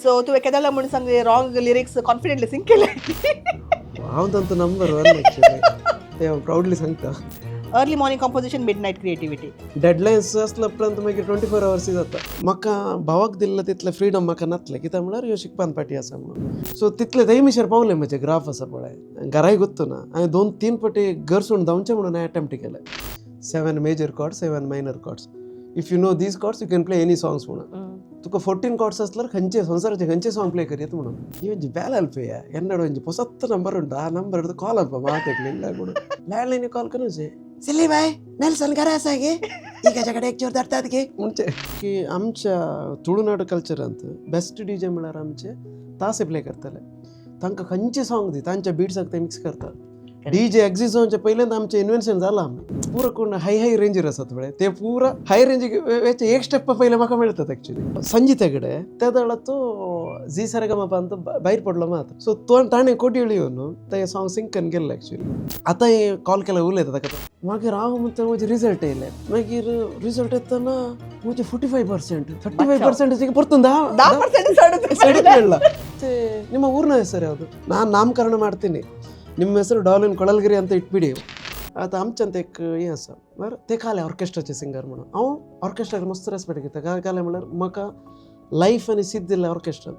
सो तू एखाद्याला म्हणून सांग रॉंग लिरिक्स कॉन्फिडेंटली सिंग केले. हांव तांचो नंबर 1 एक्चुअली ते हांव प्राउडली सांगता. Early morning composition midnight creativity. Deadlines आसल्या उपरांत मागीर 24 hours जाता. म्हाका भावाक दिल्लें तितलें फ्रीडम म्हाका नासलें कित्याक म्हळ्यार ह्यो शिकपान पाटी आसा म्हणून. सो तितले थंयमिशेर पावलें म्हजें ग्राफ आसा पळय घराय गुत्तू ना. हांवें 2-3 फावटी घर सोडून धांवचें म्हणून हांवें अटेम्प्ट केलें. 7 major chords 7 minor chords. If you know these chords you can play any songs म्हणून. तुका 14 कॉर्ड्स आसल्यार खंयचे संवसाराचे खंयचे सॉंग प्ले करीत म्हणून. ಈ ಒಂಜಿ ಬ್ಯಾಲ್ ಅಲ್ಪೆಯ ಎನ್ನಡ ಒಂಜಿ ಹೊಸತ್ತ ನಂಬರ್ ಉಂಟು ಆ ನಂಬರ್ ಹಿಡಿದು ಕಾಲ್ ಅಲ್ಪ ಮಾತಾಡ್ಲಿಲ್ಲ ಕೂಡ ಲ್ಯಾಂಡ್ ಲೈನ್ ಕಾಲ್ ಕನಸೆ सिल्ली बाय नेल्सन घरास आहे इकाच्याकडे एक चोर धरतात की म्हणजे की आमच्या तुळुनाड कल्चरांत बेस्ट डीजे म्हळ्यार आमचे तासे प्ले करताले. तांकां खंयचे सॉंग दी तांच्या बिट्साक ते मिक्स करतात. डीजे एक्झिस्ट जावचे पहिल्यांदा आमचें इन्व्हेन्शन जालां पुरो कोण हाय रेंजर आसात पळय ते पुरा हाय रेंजीक वेचे एक स्टेप पयले म्हाका मेळटात एक्चुअली. संजीत हेगडे त्या वेळा तो झी सारेगामापा ಅಂತ भायर पडलो मात. सो तो ताणें कोट्योळी येवन ते सॉंग सिंग करून गेल्ले एक्चुअली. आतां कॉल केल्यार उलयता ताका. मागीर हांव म्हणटा म्हजे रिजल्ट येयले. मागीर रिजल्ट येतना म्हजे 45%, 35% परतून 10% ಸೈಡ್ ಹೇಳಲ್ಲ. ಮತ್ತೆ ನಿಮ್ಮ ಊರಿನ ಹೆಸರು ಯಾವುದು? ನಾನು ನಾಮಕರಣ ಮಾಡ್ತೀನಿ. ನಿಮ್ಮ ಹೆಸರು ಡಾಲ್ವಿನ್ ಕೊಳಲ್ಗಿರಿ ಅಂತ ಇಟ್ಬಿಡಿ. आता आमच्यात एक हें आसा बरं ते खाले ऑर्केस्ट्राचे सिंगर म्हणून. हांव ऑर्केस्ट्राक मस्त रेस्पेक्ट घेता. काय म्हणल्यार म्हाका लायफ आनी सीद दिल्लें ऑर्केस्ट्रान.